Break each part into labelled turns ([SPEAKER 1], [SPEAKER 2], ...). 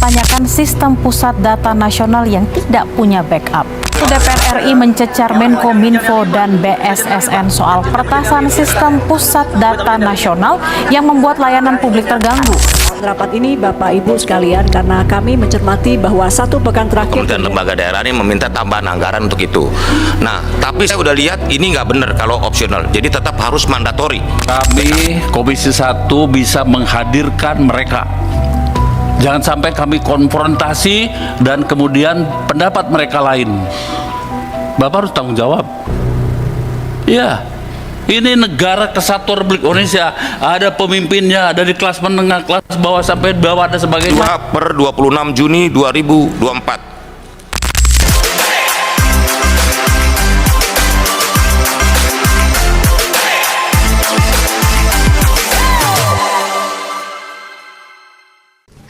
[SPEAKER 1] mempertanyakan sistem pusat data nasional yang tidak punya backup. DPR RI mencecar Menkominfo dan BSSN soal peretasan sistem pusat data nasional yang membuat layanan publik terganggu.
[SPEAKER 2] Rapat ini Bapak Ibu sekalian karena kami mencermati bahwa satu pekan terakhir
[SPEAKER 3] dan lembaga daerah ini meminta tambahan anggaran untuk itu. Nah, tapi saya udah lihat ini nggak benar kalau opsional, jadi tetap harus mandatori.
[SPEAKER 4] Kami Komisi 1 bisa menghadirkan mereka. Jangan sampai kami konfrontasi dan kemudian pendapat mereka lain. Bapak harus tanggung jawab. Iya. Ini negara kesatuan Republik Indonesia, ada pemimpinnya, ada di kelas menengah, kelas bawah sampai bawah ada sebagainya.
[SPEAKER 3] 2/26 Juni 2024.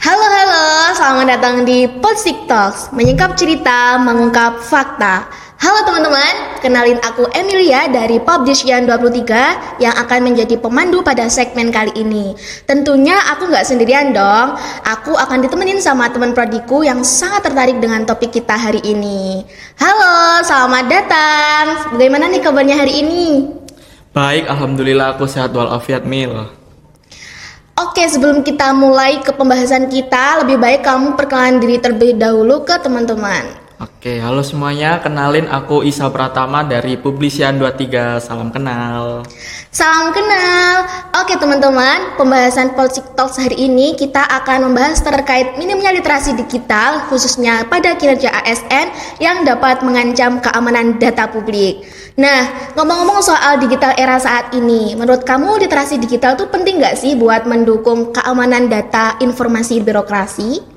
[SPEAKER 5] Halo, selamat datang di Podsik Talks, menyingkap cerita, mengungkap fakta. Halo teman-teman, kenalin aku Emilia dari Publishian 23 yang akan menjadi pemandu pada segmen kali ini. Tentunya aku nggak sendirian dong, aku akan ditemenin sama teman prodiku yang sangat tertarik dengan topik kita hari ini. Halo, selamat datang. Bagaimana nih kabarnya hari ini?
[SPEAKER 6] Baik, alhamdulillah aku sehat walafiat Mil.
[SPEAKER 5] Oke, sebelum kita mulai ke pembahasan kita, lebih baik kamu perkenalan diri terlebih dahulu ke teman-teman.
[SPEAKER 6] Oke, halo semuanya, kenalin aku Isa Pratama dari Publishian 23, salam kenal.
[SPEAKER 5] Salam kenal. Oke teman-teman, pembahasan Podsik Talks hari ini kita akan membahas terkait minimnya literasi digital, khususnya pada kinerja ASN yang dapat mengancam keamanan data publik. Nah, ngomong-ngomong soal digital era saat ini, menurut kamu literasi digital tuh penting nggak sih buat mendukung keamanan data informasi birokrasi?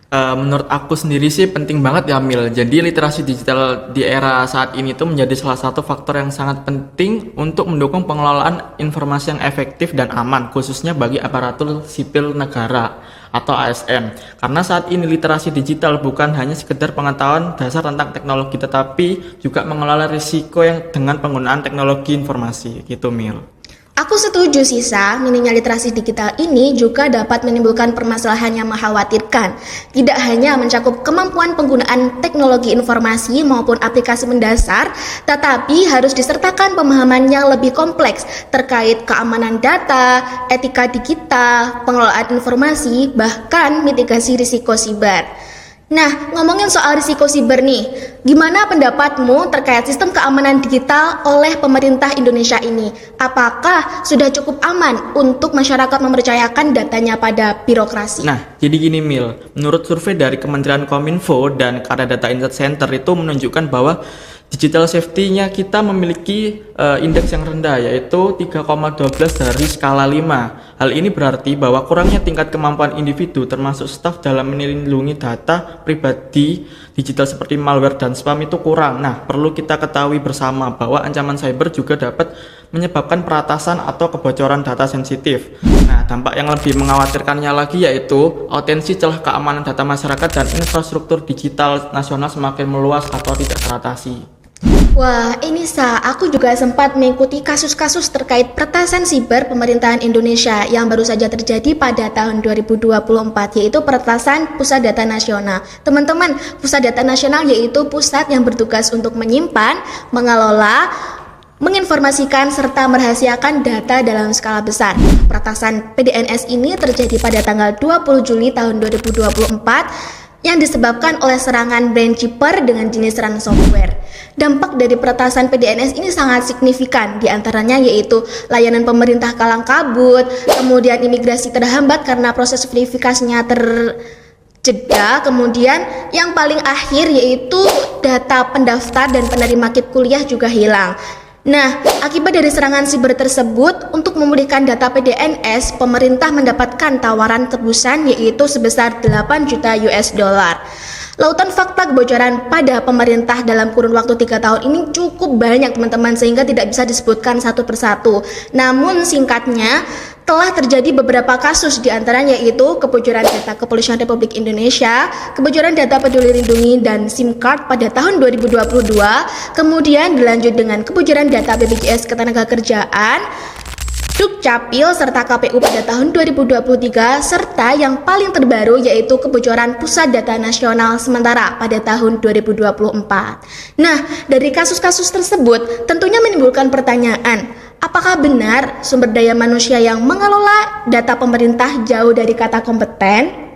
[SPEAKER 6] Menurut aku sendiri sih penting banget ya Mil. Jadi literasi digital di era saat ini tuh menjadi salah satu faktor yang sangat penting untuk mendukung pengelolaan informasi yang efektif dan aman, khususnya bagi aparatur sipil negara atau ASN. Karena saat ini literasi digital bukan hanya sekedar pengetahuan dasar tentang teknologi, tetapi juga mengelola risiko yang dengan penggunaan teknologi informasi gitu Mil.
[SPEAKER 5] Aku setuju sih, minimnya literasi digital ini juga dapat menimbulkan permasalahan yang mengkhawatirkan. Tidak hanya mencakup kemampuan penggunaan teknologi informasi maupun aplikasi mendasar, tetapi harus disertakan pemahaman yang lebih kompleks terkait keamanan data, etika digital, pengelolaan informasi, bahkan mitigasi risiko siber. Nah, ngomongin soal risiko siber nih, gimana pendapatmu terkait sistem keamanan digital oleh pemerintah Indonesia ini? Apakah sudah cukup aman untuk masyarakat mempercayakan datanya pada birokrasi?
[SPEAKER 6] Nah, jadi gini Mil, menurut survei dari Kementerian Kominfo dan Karya Data Insight Center itu menunjukkan bahwa digital safety-nya kita memiliki indeks yang rendah, yaitu 3,12 dari skala 5. Hal ini berarti bahwa kurangnya tingkat kemampuan individu termasuk staf dalam melindungi data pribadi digital seperti malware dan spam itu kurang. Nah, perlu kita ketahui bersama bahwa ancaman cyber juga dapat menyebabkan peretasan atau kebocoran data sensitif. Nah, dampak yang lebih mengkhawatirkannya lagi yaitu potensi celah keamanan data masyarakat dan infrastruktur digital nasional semakin meluas atau tidak teratasi.
[SPEAKER 5] Wah, ini aku juga sempat mengikuti kasus-kasus terkait peretasan siber pemerintahan Indonesia yang baru saja terjadi pada tahun 2024, yaitu peretasan Pusat Data Nasional. Teman-teman, Pusat Data Nasional yaitu pusat yang bertugas untuk menyimpan, mengelola, menginformasikan serta merahasiakan data dalam skala besar. Peretasan PDNS ini terjadi pada tanggal 20 Juli tahun 2024 yang disebabkan oleh serangan braincheaper dengan jenis ransomware. Dampak dari peretasan PDNS ini sangat signifikan, diantaranya yaitu layanan pemerintah kalang kabut, kemudian imigrasi terhambat karena proses verifikasinya terjeda, kemudian yang paling akhir yaitu data pendaftar dan penerima KIP kuliah juga hilang. Nah, akibat dari serangan siber tersebut, untuk memulihkan data PDNS, pemerintah mendapatkan tawaran tebusan yaitu sebesar 8 juta US dollar. Lautan fakta kebocoran pada pemerintah dalam kurun waktu 3 tahun ini cukup banyak teman-teman, sehingga tidak bisa disebutkan satu persatu. Namun singkatnya, telah terjadi beberapa kasus, diantaranya yaitu kebocoran data Kepolisian Republik Indonesia, kebocoran data Peduli Lindungi dan SIM card pada tahun 2022, kemudian dilanjut dengan kebocoran data BPJS Ketenagakerjaan, Dukcapil serta KPU pada tahun 2023 serta yang paling terbaru yaitu kebocoran pusat data nasional sementara pada tahun 2024. Nah, dari kasus-kasus tersebut tentunya menimbulkan pertanyaan, apakah benar sumber daya manusia yang mengelola data pemerintah jauh dari kata kompeten?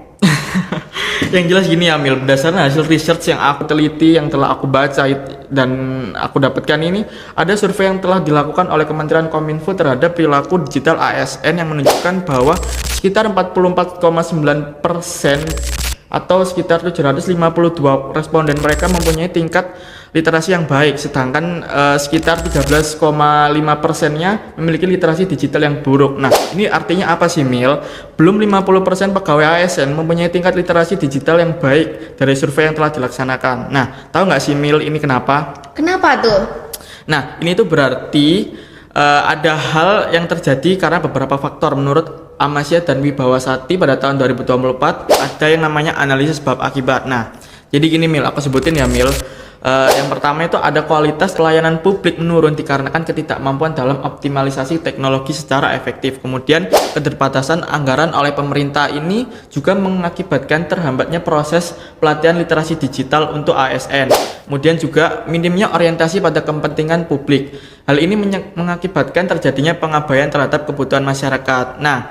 [SPEAKER 6] Yang jelas gini ya Mil, berdasarkan hasil research yang aku teliti, yang telah aku baca dan aku dapatkan ini, ada survei yang telah dilakukan oleh Kementerian Kominfo terhadap perilaku digital ASN yang menunjukkan bahwa sekitar 44,9% atau sekitar 752 responden mereka mempunyai tingkat literasi yang baik, sedangkan sekitar 13,5%-nya memiliki literasi digital yang buruk. Nah, ini artinya apa sih Mil? Belum 50% pegawai ASN mempunyai tingkat literasi digital yang baik dari survei yang telah dilaksanakan. Nah, tahu nggak sih Mil ini kenapa?
[SPEAKER 5] Kenapa tuh?
[SPEAKER 6] Nah, ini tuh berarti ada hal yang terjadi karena beberapa faktor. Menurut Amasya dan Wibawasati pada tahun 2024 ada yang namanya analisis sebab akibat. Nah, jadi gini Mil, aku sebutin ya Mil. Yang pertama itu ada kualitas pelayanan publik menurun dikarenakan ketidakmampuan dalam optimalisasi teknologi secara efektif. Kemudian keterbatasan anggaran oleh pemerintah ini juga mengakibatkan terhambatnya proses pelatihan literasi digital untuk ASN. Kemudian juga minimnya orientasi pada kepentingan publik. Hal ini mengakibatkan terjadinya pengabaian terhadap kebutuhan masyarakat. Nah,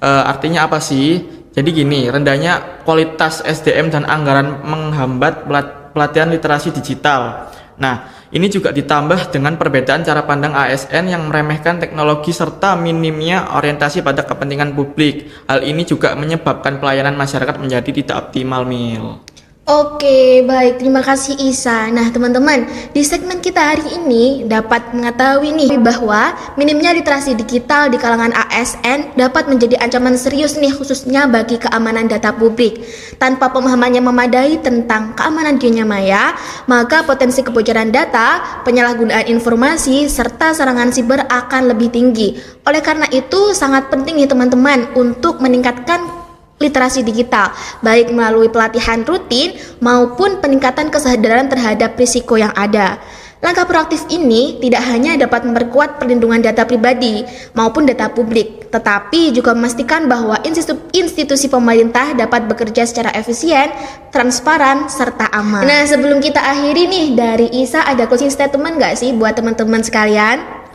[SPEAKER 6] artinya apa sih? Jadi gini, rendahnya kualitas SDM dan anggaran menghambat pelatihan literasi digital. Nah, ini juga ditambah dengan perbedaan cara pandang ASN yang meremehkan teknologi serta minimnya orientasi pada kepentingan publik. Hal ini juga menyebabkan pelayanan masyarakat menjadi tidak optimal, Mil.
[SPEAKER 5] Oke, baik. Terima kasih Isa. Nah, teman-teman, di segmen kita hari ini dapat mengetahui nih bahwa minimnya literasi digital di kalangan ASN dapat menjadi ancaman serius nih khususnya bagi keamanan data publik. Tanpa pemahaman yang memadai tentang keamanan dunia maya, maka potensi kebocoran data, penyalahgunaan informasi, serta serangan siber akan lebih tinggi. Oleh karena itu, sangat penting nih teman-teman untuk meningkatkan literasi digital, baik melalui pelatihan rutin maupun peningkatan kesadaran terhadap risiko yang ada. Langkah proaktif ini tidak hanya dapat memperkuat perlindungan data pribadi maupun data publik, tetapi juga memastikan bahwa institusi pemerintah dapat bekerja secara efisien, transparan, serta aman. Nah, sebelum kita akhiri nih, dari Isa ada closing statement nggak sih buat teman-teman sekalian?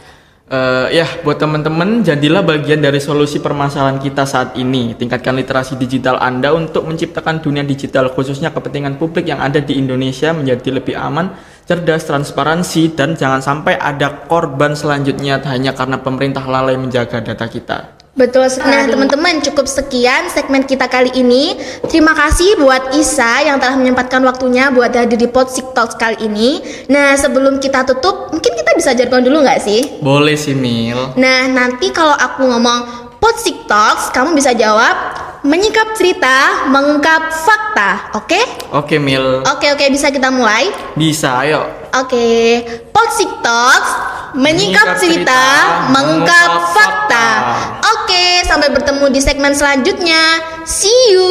[SPEAKER 6] Ya, buat teman-teman, jadilah bagian dari solusi permasalahan kita saat ini. Tingkatkan literasi digital Anda untuk menciptakan dunia digital, khususnya kepentingan publik yang ada di Indonesia menjadi lebih aman, cerdas, transparansi, dan jangan sampai ada korban selanjutnya hanya karena pemerintah lalai menjaga data kita.
[SPEAKER 5] Betul sekali. Nah, teman-teman, cukup sekian segmen kita kali ini. Terima kasih buat Isa yang telah menyempatkan waktunya buat hadir di Podsik Talks kali ini. Nah, sebelum kita tutup, mungkin kita bisa jargon dulu nggak sih?
[SPEAKER 6] Boleh sih, Mil.
[SPEAKER 5] Nah, nanti kalau aku ngomong Podsik Talks, kamu bisa jawab menyingkap cerita, mengungkap fakta. Oke?
[SPEAKER 6] Oke, Mil.
[SPEAKER 5] Oke, bisa kita mulai?
[SPEAKER 6] Bisa, ayo.
[SPEAKER 5] Oke, Podsik Talks, menyingkap cerita, mengungkap fakta. Oke, sampai bertemu di segmen selanjutnya. See you.